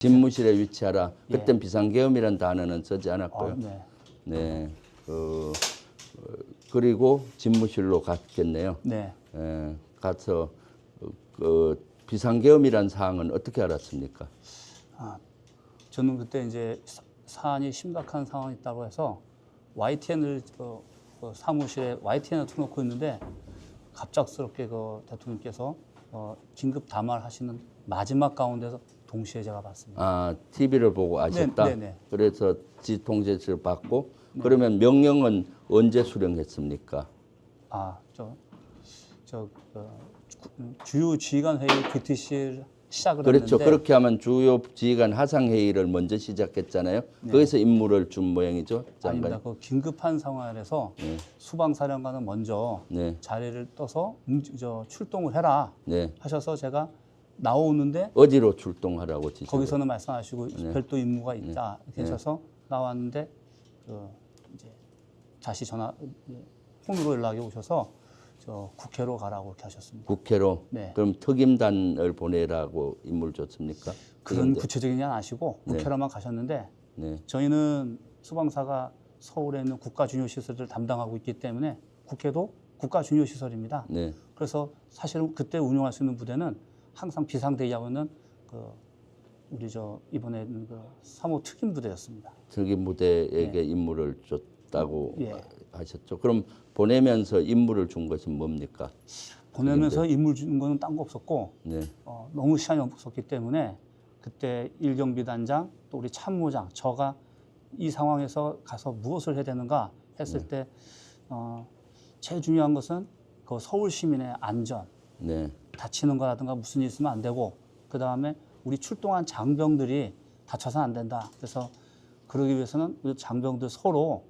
집무실에 위치하라. 예. 그땐 비상계엄이라는 단어는 쓰지 않았고요. 네. 네. 그리고 집무실로 갔겠네요. 네. 가서 비상계엄이라는 사항은 어떻게 알았습니까? 저는 그때 이제 사안이 심각한 상황이 있다고 해서 YTN을 사무실에 YTN을 틀어놓고 있는데 갑작스럽게 그 대통령께서 긴급 담화를 하시는 마지막 가운데서 동시에 제가 봤습니다. 아, TV를 보고 아셨다? 네. 그래서 지통제를 받고 그러면 명령은 언제 수령했습니까? 주요 지휘관 회의 QTC를 시작을 그렇죠. 했는데 그렇게 하면 주요 지휘관 하상회의를 먼저 시작했잖아요. 거기서 임무를 준 모양이죠. 장관이. 아닙니다. 그 긴급한 상황에서 수방사령관은 먼저 자리를 떠서 출동을 해라 하셔서 제가 나오는데 어디로 출동하라고 지시? 거기서는 말씀하시고 별도 임무가 있다 이렇게 하셔서 나왔는데 이제 다시 폰으로 연락이 오셔서 국회로 가라고 이렇게 하셨습니다. 국회로? 네. 그럼 특임단을 보내라고 임무를 줬습니까? 그런 구체적인 건 아시고 국회로만 가셨는데 저희는 수방사가 서울에 있는 국가중요시설을 담당하고 있기 때문에 국회도 국가중요시설입니다. 그래서 사실은 그때 운영할 수 있는 부대는 항상 비상대기하고 있는 우리 이번에 있는 3호 특임부대였습니다. 특임부대에게 임무를 줬다고 하셨죠. 그럼 보내면서 임무를 준 것은 뭡니까? 보내면서 임무를 준 거는 딴 거 없었고 너무 시간이 없었기 때문에 그때 일경비단장 또 우리 참모장 저가 이 상황에서 가서 무엇을 해야 되는가 했을 때 제일 중요한 것은 그 서울 시민의 안전 다치는 거라든가 무슨 일 있으면 안 되고 그다음에 우리 출동한 장병들이 다쳐서는 안 된다. 그래서 그러기 위해서는 우리 장병들 서로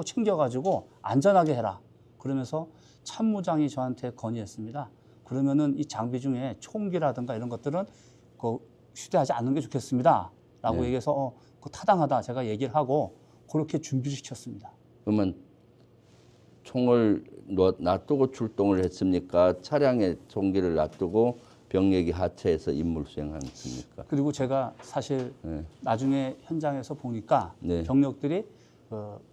챙겨가지고 안전하게 해라. 그러면서 참모장이 저한테 건의했습니다. 그러면은 이 장비 중에 총기라든가 이런 것들은 휴대하지 않는 게 좋겠습니다. 라고 얘기해서 그거 타당하다 제가 얘기를 하고 그렇게 준비를 시켰습니다. 그러면 총을 놔두고 출동을 했습니까? 차량에 총기를 놔두고 병력이 하차해서 임무를 수행했습니까? 그리고 제가 사실 나중에 현장에서 보니까 병력들이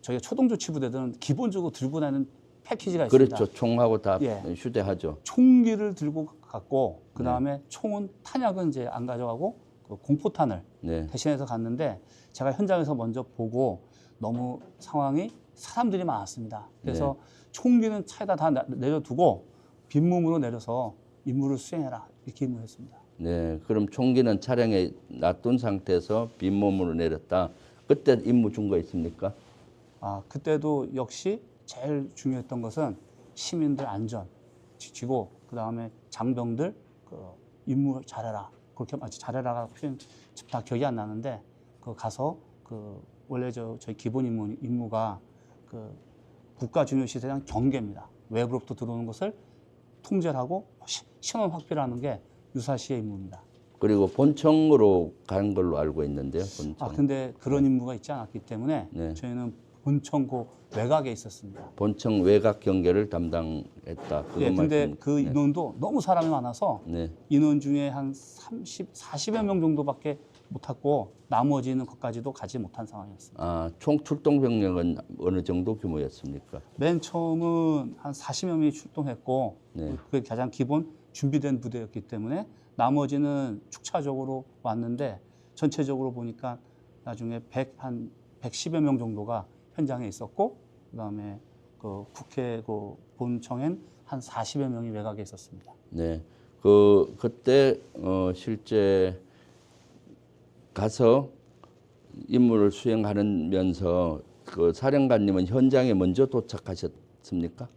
저희가 초동조치부대들은 기본적으로 들고 다니는 패키지가 있습니다. 그렇죠. 총하고 다 휴대하죠. 총기를 들고 갔고 그다음에 총은 탄약은 이제 안 가져가고 공포탄을 대신해서 갔는데 제가 현장에서 먼저 보고 너무 상황이 사람들이 많았습니다. 그래서 총기는 차에다 다 내려두고 빈몸으로 내려서 임무를 수행해라 이렇게 임무했습니다. 네, 그럼 총기는 차량에 놔둔 상태에서 빈몸으로 내렸다. 그때 임무 준 거 있습니까? 그때도 역시 제일 중요했던 것은 시민들 안전 지키고 그 다음에 장병들 임무 잘해라. 그렇게 잘해라가 표현 다 기억이 안 나는데 가서 원래 저희 기본 임무가 국가중요시설에 대한 경계입니다. 외부로부터 들어오는 것을 통제를 하고 신원 확보를 하는 게 유사시의 임무입니다. 그리고 본청으로 간 걸로 알고 있는데요. 본청. 근데 그런 임무가 있지 않았기 때문에 저희는 본청 외곽에 있었습니다. 본청 외곽 경계를 담당했다. 근데 그 인원도 너무 사람이 많아서 인원 중에 한 40여 명 정도밖에 못 탔고 나머지는 것까지도 가지 못한 상황이었습니다. 총 출동 병력은 어느 정도 규모였습니까? 맨 처음은 한 40여 명이 출동했고 그게 가장 기본 준비된 부대였기 때문에 나머지는 축차적으로 왔는데 전체적으로 보니까 나중에 한 110여 명 정도가 현장에 있었고 그다음에 국회 본청엔 한 40여 명이 외곽에 있었습니다. 네, 그때 실제 가서 임무를 수행하면서 사령관님은 현장에 먼저 도착하셨습니까?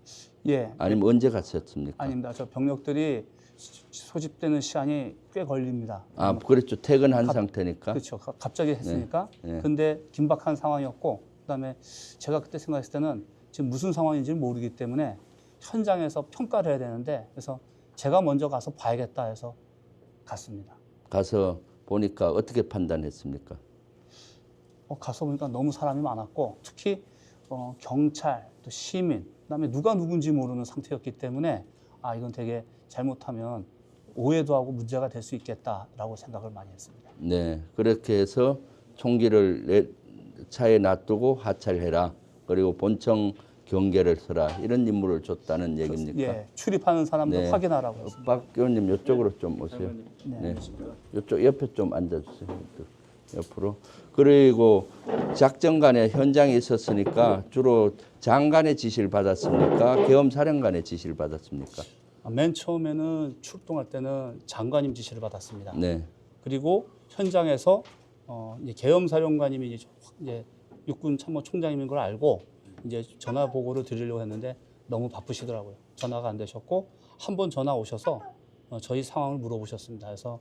아니면 언제 갔었습니까? 아닙니다. 저 병력들이 소집되는 시간이 꽤 걸립니다. 그렇죠. 퇴근한 상태니까. 그렇죠. 갑자기 했으니까. 근데 긴박한 상황이었고 그다음에 제가 그때 생각했을 때는 지금 무슨 상황인지 모르기 때문에 현장에서 평가를 해야 되는데 그래서 제가 먼저 가서 봐야겠다 해서 갔습니다. 가서 보니까 어떻게 판단했습니까? 가서 보니까 너무 사람이 많았고 특히 경찰, 또 시민, 그다음에 누가 누군지 모르는 상태였기 때문에 이건 되게 잘못하면 오해도 하고 문제가 될 수 있겠다라고 생각을 많이 했습니다. 네, 그렇게 해서 총기를 차에 놔두고 하차해라. 그리고 본청 경계를 서라. 이런 임무를 줬다는 얘기입니까? 예, 출입하는 사람도 네. 확인하라고 했습니다. 박 의원님 이쪽으로 좀 오세요. 네. 이쪽 옆에 좀 앉아주세요. 옆으로. 그리고 작전간에 현장에 있었으니까 주로 장관의 지시를 받았습니까? 계엄사령관의 지시를 받았습니까? 맨 처음에는 출동할 때는 장관님 지시를 받았습니다. 네. 그리고 현장에서 이제 계엄사령관님이 이제 육군 참모총장님인 걸 알고 이제 전화 보고를 드리려고 했는데 너무 바쁘시더라고요. 전화가 안 되셨고 한 번 전화 오셔서 저희 상황을 물어보셨습니다. 그래서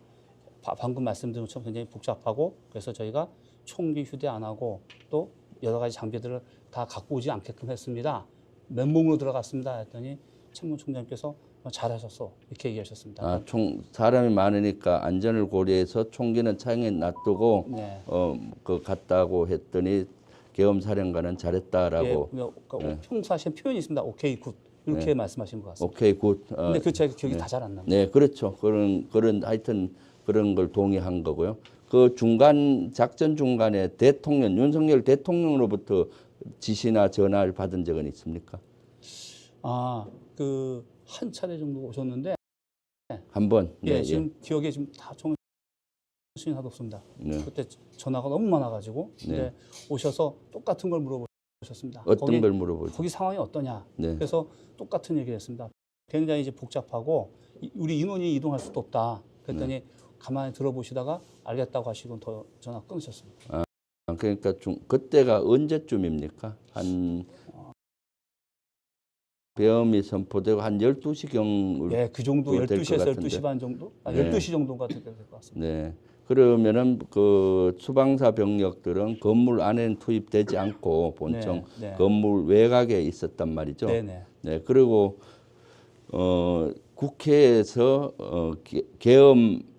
방금 말씀드린 것처럼 굉장히 복잡하고 그래서 저희가 총기 휴대 안 하고 또 여러 가지 장비들을 다 갖고 오지 않게끔 했습니다. 맨몸으로 들어갔습니다. 했더니 참모총장님께서 잘하셨어 이렇게 얘기하셨습니다. 아, 사람이 많으니까 안전을 고려해서 총기는 차에 놔두고 네. 그 갔다고 했더니 계엄사령관은 잘했다라고. 예, 평소하신 표현이 있습니다. 오케이 굿 이렇게 말씀하신 것 같습니다. 오케이 굿. 근데 그 제가 기억이 다 잘 안 납니다. 네, 그렇죠. 그런 하여튼 그런 걸 동의한 거고요. 그 작전 중간에 윤석열 대통령으로부터 지시나 전화를 받은 적은 있습니까? 그 한 차례 정도 오셨는데 한 번. 예, 네, 지금 기억에 지금 다 정신이 하나도 없습니다. 네. 그때 전화가 너무 많아가지고 근데 오셔서 똑같은 걸 물어보셨습니다. 어떤 걸 물어보죠? 거기 상황이 어떠냐? 네. 그래서 똑같은 얘기를 했습니다. 굉장히 이제 복잡하고 우리 인원이 이동할 수도 없다. 그랬더니 가만히 들어보시다가 알겠다고 하시고 더 전화 끊으셨습니다. 그러니까 그때가 언제쯤입니까? 한 계엄이 선포되고 한 12시경. 예, 그 정도 12시에서 12시 반 정도? 12시 정도가 될 것 같습니다. 네. 그러면은 그 수방사 병력들은 건물 안에는 투입되지 않고 본청 건물 외곽에 있었단 말이죠. 네네. 네. 그리고 국회에서 계엄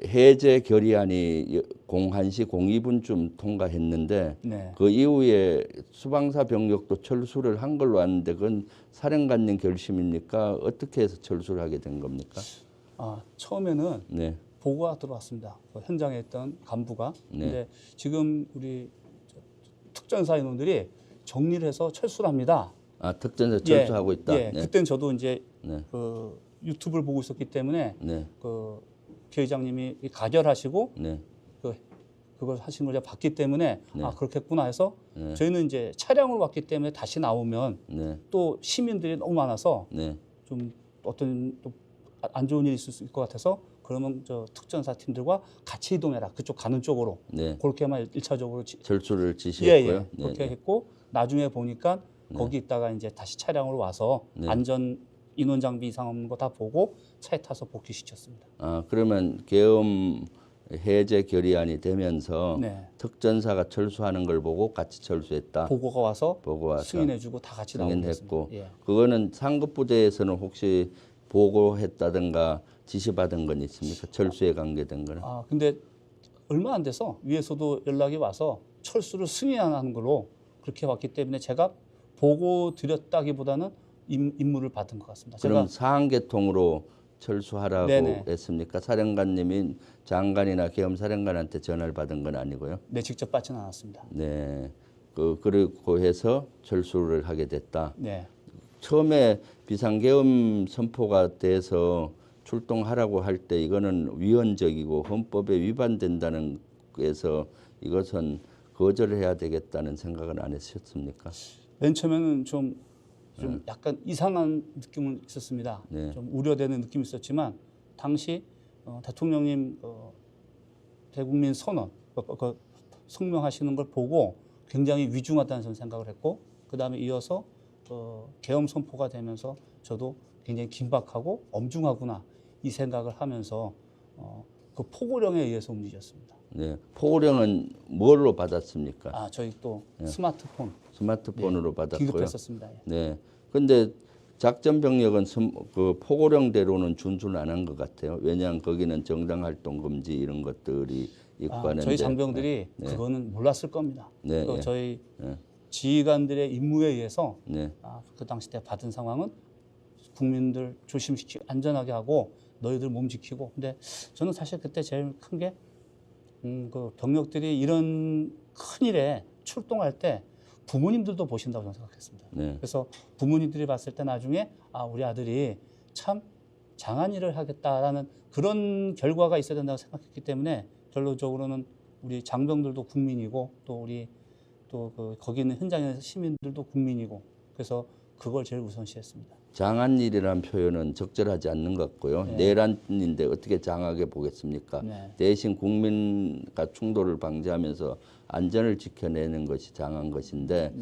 해제 결의안이 01시 02분쯤 통과했는데 그 이후에 수방사 병력도 철수를 한 걸로 아는데 그건 사령관님 결심입니까? 어떻게 해서 철수를 하게 된 겁니까? 처음에는 보고가 들어왔습니다. 그 현장에 있던 간부가. 근데 지금 우리 특전사 인원들이 정리를 해서 철수를 합니다. 특전사 철수하고 있다. 예, 그때는 저도 이제 그 유튜브를 보고 있었기 때문에 그 피의장님이 가결하시고 그걸 하신 걸 제가 봤기 때문에 그렇겠구나 해서 저희는 이제 차량으로 왔기 때문에 다시 나오면 또 시민들이 너무 많아서 좀 어떤 또 안 좋은 일이 있을 수 있을 것 같아서 그러면 저 특전사 팀들과 같이 이동해라. 그쪽 가는 쪽으로. 그렇게만 1차적으로 철수를 지시했고요. 그렇게 했고 나중에 보니까 거기 있다가 이제 다시 차량으로 와서 안전 인원 장비 이상 없는 거 다 보고 차에 타서 복귀시켰습니다. 그러면 계엄 해제 결의안이 되면서 특전사가 철수하는 걸 보고 같이 철수했다. 보고가 와서 승인해주고 다 같이 승인했고 그거는 상급 부대에서는 혹시 보고했다든가 지시받은 건 있습니까? 철수에 관계된 거는? 근데 얼마 안 돼서 위에서도 연락이 와서 철수를 승인하는 걸로 그렇게 왔기 때문에 제가 보고 드렸다기보다는 임무를 받은 것 같습니다. 그럼 사항계통으로 철수하라고 했습니까? 사령관님이 장관이나 계엄사령관한테 전화를 받은 건 아니고요? 네, 직접 받지는 않았습니다. 네, 그리고 해서 철수를 하게 됐다. 네. 처음에 비상계엄 선포가 돼서 출동하라고 할 때 이거는 위헌적이고 헌법에 위반된다는 거에서 이것은 거절을 해야 되겠다는 생각은 안 하셨습니까? 맨 처음에는 좀 약간 이상한 느낌은 있었습니다. 좀 우려되는 느낌이 있었지만 당시 대통령님 대국민 선언 성명하시는 걸 보고 굉장히 위중하다는 저는 생각을 했고 그다음에 이어서 계엄 선포가 되면서 저도 굉장히 긴박하고 엄중하구나 이 생각을 하면서 그 포고령에 의해서 움직였습니다. 네, 포고령은 뭘로 받았습니까? 저희 또 스마트폰으로 받았고요. 기급했었습니다. 네, 근데 작전 병력은 그 포고령대로는 준수를 안 한 것 같아요. 왜냐하면 거기는 정당 활동 금지 이런 것들이 있고 하는데 저희 장병들이 그거는 몰랐을 겁니다. 저희 지휘관들의 임무에 의해서 그 당시 때 받은 상황은 국민들 조심시키고 안전하게 하고 너희들 몸 지키고. 근데 저는 사실 그때 제일 큰 게 그 병력들이 이런 큰 일에 출동할 때 부모님들도 보신다고 저는 생각했습니다. 네. 그래서 부모님들이 봤을 때 나중에 아, 우리 아들이 참 장한 일을 하겠다라는 그런 결과가 있어야 된다고 생각했기 때문에 결론적으로는 우리 장병들도 국민이고 또 우리 또 그 거기 있는 현장의 시민들도 국민이고 그래서 그걸 제일 우선시했습니다. 장한 일이라는 표현은 적절하지 않는 것 같고요. 네. 내란인데 어떻게 장하게 보겠습니까? 네. 대신 국민과 충돌을 방지하면서 안전을 지켜내는 것이 장한 것인데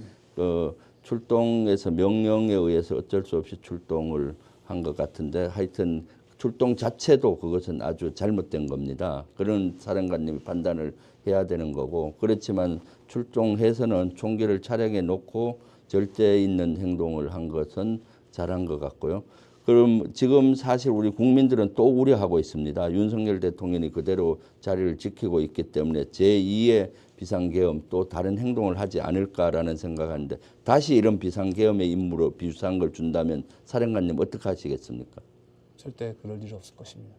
출동에서 명령에 의해서 어쩔 수 없이 출동을 한 것 같은데 하여튼 출동 자체도 그것은 아주 잘못된 겁니다. 그런 사령관님이 판단을 해야 되는 거고 그렇지만 출동해서는 총기를 차량에 놓고 절대 있는 행동을 한 것은 잘한 것 같고요. 그럼 지금 사실 우리 국민들은 또 우려하고 있습니다. 윤석열 대통령이 그대로 자리를 지키고 있기 때문에 제2의 비상계엄 또 다른 행동을 하지 않을까라는 생각하는데 다시 이런 비상계엄의 임무로 비슷한 걸 준다면 사령관님 어떻게 하시겠습니까? 절대 그럴 일 없을 것입니다.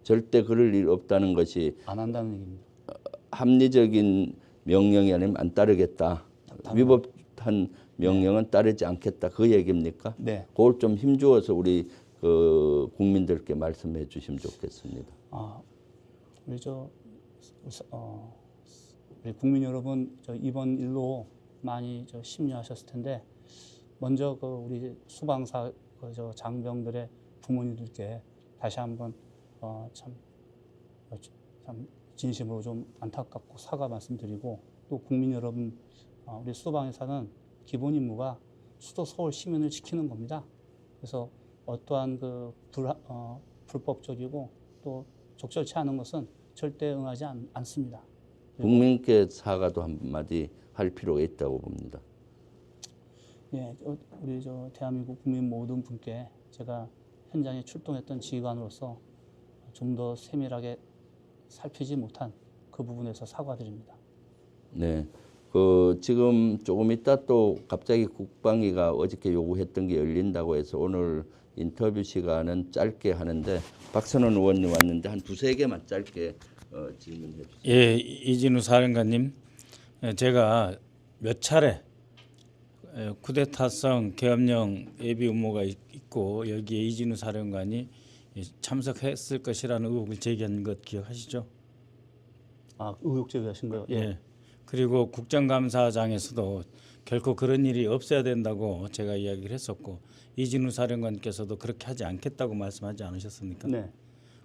절대 그럴 일 없다는 것이 안 한다는 얘기입니다. 합리적인 명령이 아니면 안 따르겠다. 위법한 명령은 따르지 않겠다. 그 얘기입니까? 네. 그걸 좀 힘주어서 우리 그 국민들께 말씀해 주시면 좋겠습니다. 우리 우리 국민 여러분 이번 일로 많이 심려하셨을 텐데 먼저 그 우리 수방사 장병들의 부모님들께 다시 한번 참 진심으로 좀 안타깝고 사과 말씀드리고 또 국민 여러분 우리 수방에서는 기본 임무가 수도 서울 시민을 지키는 겁니다. 그래서 어떠한 그 불법적이고 또 적절치 않은 것은 절대 응하지 않습니다. 국민께 사과도 한마디 할 필요가 있다고 봅니다. 예, 우리 대한민국 국민 모든 분께 제가 현장에 출동했던 지휘관으로서 좀 더 세밀하게 살피지 못한 그 부분에서 사과드립니다. 네. 지금 조금 있다 또 갑자기 국방위가 어저께 요구했던 게 열린다고 해서 오늘 인터뷰 시간은 짧게 하는데 박선원 의원님 왔는데 한 두세 개만 짧게 질문해 주세요. 예, 이진우 사령관님, 제가 몇 차례 쿠데타성 계엄령 예비 음모가 있고 여기에 이진우 사령관이 참석했을 것이라는 의혹을 제기한 것 기억하시죠? 의혹 제기하신 거요? 예. 그리고 국정감사장에서도 결코 그런 일이 없어야 된다고 제가 이야기를 했었고 이진우 사령관께서도 그렇게 하지 않겠다고 말씀하지 않으셨습니까? 네.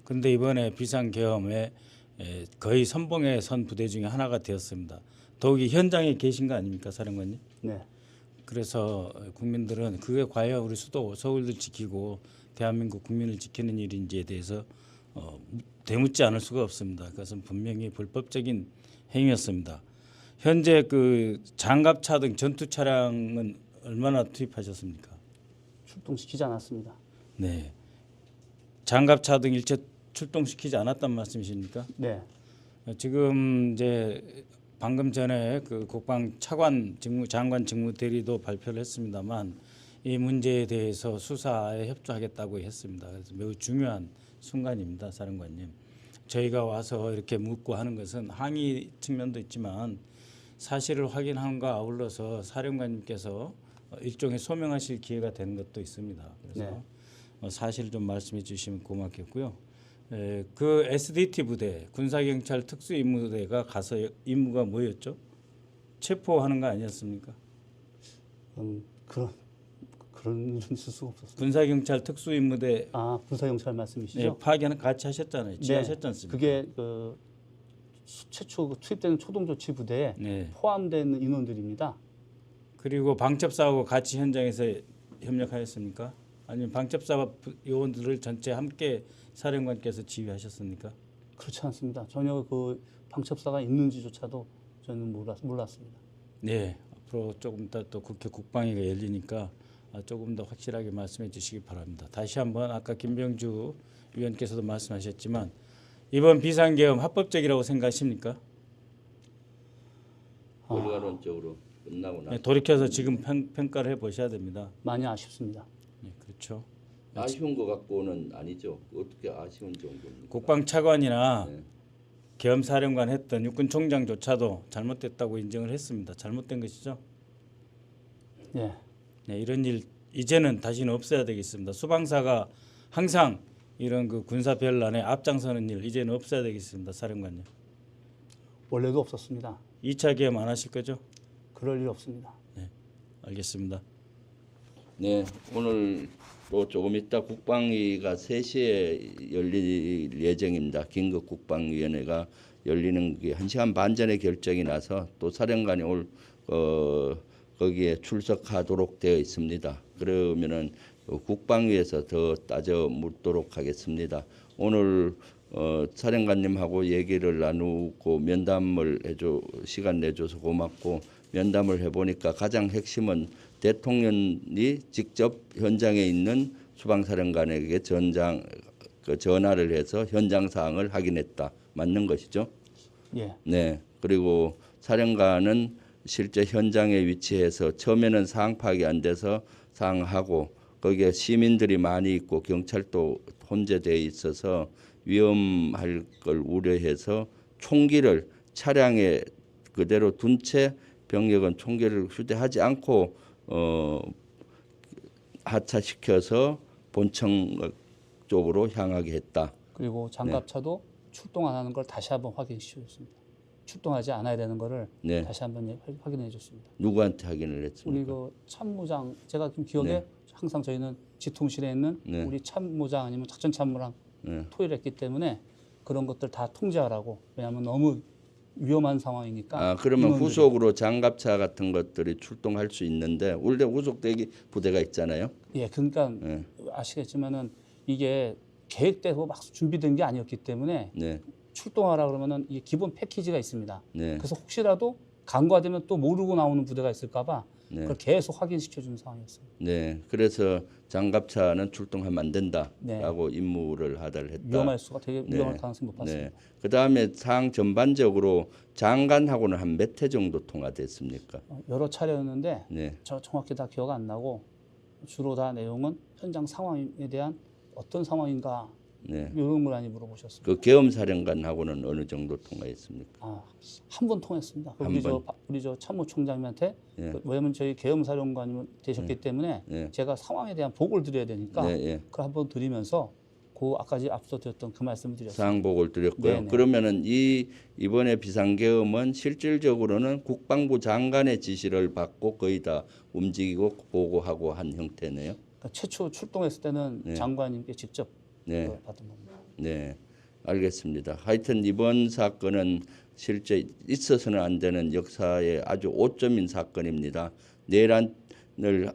그런데 이번에 비상계엄에 거의 선봉에 선 부대 중에 하나가 되었습니다. 더욱이 현장에 계신 거 아닙니까, 사령관님? 네. 그래서 국민들은 그게 과연 우리 수도 서울을 지키고 대한민국 국민을 지키는 일인지에 대해서 되묻지 않을 수가 없습니다. 그것은 분명히 불법적인 행위였습니다. 현재 그 장갑차 등 전투 차량은 얼마나 투입하셨습니까? 출동시키지 않았습니다. 네. 장갑차 등 일체 출동시키지 않았단 말씀이십니까? 네. 지금 이제 방금 전에 그 국방 차관 장관 직무 대리도 발표를 했습니다만 이 문제에 대해서 수사에 협조하겠다고 했습니다. 그래서 매우 중요한 순간입니다, 사령관님. 저희가 와서 이렇게 묻고 하는 것은 항의 측면도 있지만 사실을 확인함과 아울러서 사령관님께서 일종의 소명하실 기회가 되는 것도 있습니다. 그래서 사실을 좀 말씀해 주시면 고맙겠고요. 그 SDT 부대, 군사경찰 특수임무대가 가서 임무가 뭐였죠? 체포하는 거 아니었습니까? 그런 일은 있을 수가 없었어요. 군사경찰 특수임무대. 군사경찰 말씀이시죠? 네, 파견은 같이 하셨잖아요. 지하셨지 않습니까? 그게 최초 투입되는 초동조치 부대에 포함된 인원들입니다. 그리고 방첩사하고 같이 현장에서 협력하였습니까? 아니면 방첩사 요원들을 전체 함께 사령관께서 지휘하셨습니까? 그렇지 않습니다. 전혀 그 방첩사가 있는지조차도 저는 몰랐습니다. 네, 앞으로 조금 이따 또 국회 국방위가 열리니까 조금 더 확실하게 말씀해 주시기 바랍니다. 다시 한번 아까 김병주 위원께서도 말씀하셨지만 이번 비상계엄 합법적이라고 생각하십니까? 결과론적으로 끝나고 나서 돌이켜서 지금 평가를 해보셔야 됩니다. 많이 아쉽습니다. 네, 그렇죠. 아쉬운 것 같고는 아니죠. 어떻게 아쉬운 정도입니까? 국방차관이나 네. 계엄사령관 했던 육군총장조차도 잘못됐다고 인정을 했습니다. 잘못된 것이죠. 예. 네, 이런 일 이제는 다시는 없어야 되겠습니다. 수방사가 항상 이런 그 군사 변란에 앞장서는 일 이제는 없어야 되겠습니다. 사령관님. 원래도 없었습니다. 2차 계엄 안 하실 거죠? 그럴 일 없습니다. 네, 알겠습니다. 네, 오늘 또 조금 이따 국방위가 3시에 열릴 예정입니다. 긴급 국방위원회가 열리는 게 1시간 반 전에 결정이 나서 또 사령관이 거기에 출석하도록 되어 있습니다. 그러면은 국방위에서 더 따져 묻도록 하겠습니다. 오늘 사령관님하고 얘기를 나누고 면담을 시간 내줘서 고맙고 면담을 해보니까 가장 핵심은 대통령이 직접 현장에 있는 수방사령관에게 전화를 해서 현장 사항을 확인했다. 맞는 것이죠? 예. 네. 그리고 사령관은 실제 현장에 위치해서 처음에는 상황 파악이 안 돼서 상황하고 거기에 시민들이 많이 있고 경찰도 혼재되어 있어서 위험할 걸 우려해서 총기를 차량에 그대로 둔 채 병력은 총기를 휴대하지 않고 하차시켜서 본청 쪽으로 향하게 했다. 그리고 장갑차도 출동 안 하는 걸 다시 한번 확인시켰습니다. 출동하지 않아야 되는 거를 네. 다시 한번 확인해 줬습니다. 누구한테 확인을 했습니까? 우리 그 참모장 제가 좀 기억에 네. 항상 저희는 지통실에 있는 네. 우리 참모장 아니면 작전참모랑 네. 토의를 했기 때문에 그런 것들 다 통제하라고. 왜냐하면 너무 위험한 상황이니까. 그러면 인원들이. 후속으로 장갑차 같은 것들이 출동할 수 있는데 원래 후속 대기 부대가 있잖아요. 예, 그러니까 네. 아시겠지만은 이게 계획대로 막 준비된 게 아니었기 때문에 네. 출동하라 그러면은 이게 기본 패키지가 있습니다. 네. 그래서 혹시라도 간과되면 또 모르고 나오는 부대가 있을까봐 네. 그걸 계속 확인시켜주는 상황이었어요. 네. 그래서 장갑차는 출동하면 안 네. 된다라고 임무를 하달 했다. 위험할 수가 되게 네. 위험할 가능성이 높았습니다. 네. 그다음에 사항 전반적으로 장관하고는 한 몇 회 정도 통화됐습니까? 여러 차례였는데 네. 저 정확히 다 기억 안 나고 주로 다 내용은 현장 상황에 대한 어떤 상황인가 네. 이런 걸 많이 물어보셨습니다. 그 계엄사령관하고는 어느 정도 통화했습니까? 한 번 통했습니다. 우리 저 참모총장님한테 네. 왜냐면 저희 계엄사령관님 되셨기 때문에 네. 제가 상황에 대한 보고를 드려야 되니까 네, 네. 그걸 한 번 드리면서 아까 앞서 드렸던 그 말씀을 드렸습니다. 사항 보고를 드렸고요. 네네. 그러면은 이번에 비상계엄은 실질적으로는 국방부 장관의 지시를 받고 거의 다 움직이고 보고하고 한 형태네요. 그러니까 최초 출동했을 때는 네. 장관님께 직접 네. 받은 겁니다. 네, 알겠습니다. 하여튼 이번 사건은 실제 있어서는 안 되는 역사의 아주 오점인 사건입니다. 내란을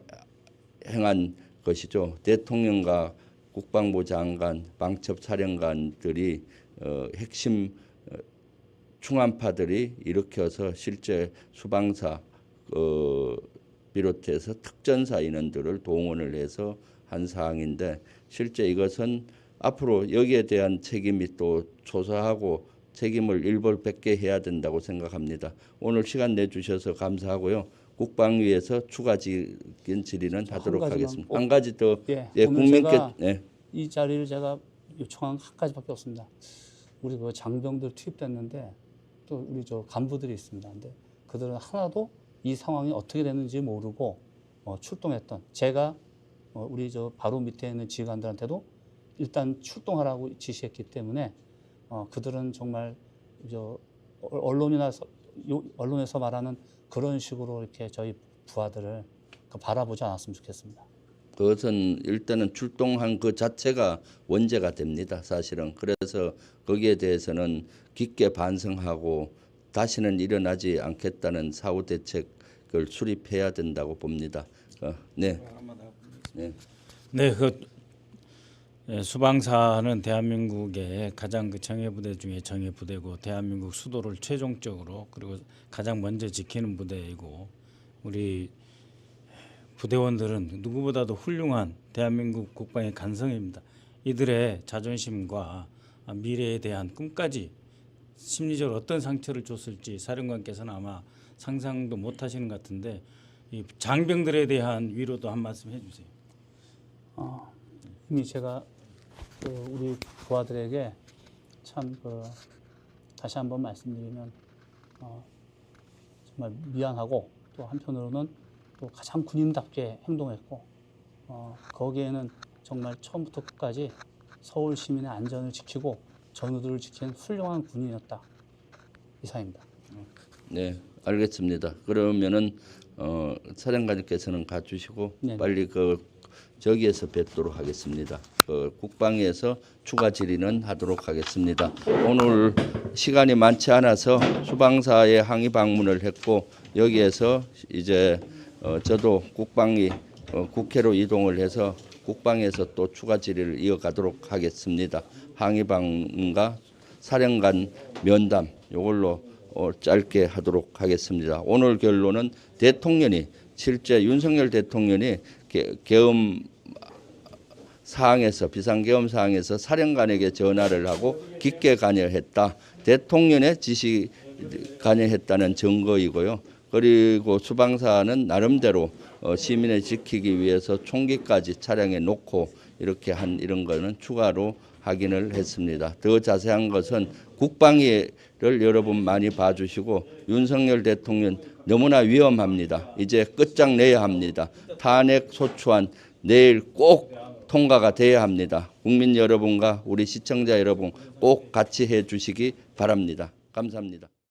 행한 것이죠. 대통령과 국방부 장관, 방첩사령관들이 핵심 충암파들이 일으켜서 실제 수방사 비롯해서 특전사 인원들을 동원을 해서 한 사항인데 실제 이것은 앞으로 여기에 대한 책임이 또 조사하고 책임을 일벌백계 해야 된다고 생각합니다. 오늘 시간 내주셔서 감사하고요. 국방위에서 추가적인 질의는 하도록 하겠습니다. 한 가지 더 오늘 국민께 제가 이 자리를 제가 요청한 한 가지밖에 없습니다. 우리 그 장병들 투입됐는데 또 우리 저 간부들이 있습니다. 근데 그들은 하나도 이 상황이 어떻게 됐는지 모르고 출동했던 제가 우리 저 바로 밑에 있는 지휘관들한테도 일단 출동하라고 지시했기 때문에 그들은 정말 저 언론에서 말하는 그런 식으로 이렇게 저희 부하들을 바라보지 않았으면 좋겠습니다. 그것은 일단은 출동한 그 자체가 원죄가 됩니다. 사실은. 그래서 거기에 대해서는 깊게 반성하고 다시는 일어나지 않겠다는 사후 대책을 수립해야 된다고 봅니다. 네. 네, 수방사는 대한민국의 가장 그 정예부대 중에 정예부대고 대한민국 수도를 최종적으로 그리고 가장 먼저 지키는 부대이고 우리 부대원들은 누구보다도 훌륭한 대한민국 국방의 간성입니다. 이들의 자존심과 미래에 대한 꿈까지 심리적으로 어떤 상처를 줬을지 사령관께서는 아마 상상도 못하시는 것 같은데 이 장병들에 대한 위로도 한 말씀 해주세요. 이미 제가 우리 부하들에게 참 다시 한번 말씀드리면 정말 미안하고 또 한편으로는 또 가장 군인답게 행동했고 거기에는 정말 처음부터 끝까지 서울 시민의 안전을 지키고 전우들을 지키는 훌륭한 군인이었다. 이상입니다. 네, 알겠습니다. 그러면은 사령관님께서는 가주시고 네네. 빨리 저기에서 뵙도록 하겠습니다. 국방위에서 추가 질의는 하도록 하겠습니다. 오늘 시간이 많지 않아서 수방사에 항의 방문을 했고 여기에서 이제 저도 국방위 국회로 이동을 해서 국방에서 또 추가 질의를 이어가도록 하겠습니다. 항의 방문과 사령관 면담 이걸로 짧게 하도록 하겠습니다. 오늘 결론은 대통령이 실제 윤석열 대통령이 계엄 사항에서 비상계엄 사항에서 사령관에게 전화를 하고 깊게 관여했다. 대통령의 지시 관여했다는 증거이고요. 그리고 수방사는 나름대로 시민을 지키기 위해서 총기까지 차량에 놓고 이렇게 한 이런 거는 추가로 확인을 했습니다. 더 자세한 것은 국방위를 여러분 많이 봐주시고 윤석열 대통령 너무나 위험합니다. 이제 끝장내야 합니다. 탄핵 소추안 내일 꼭 통과가 돼야 합니다. 국민 여러분과 우리 시청자 여러분 꼭 같이 해주시기 바랍니다. 감사합니다.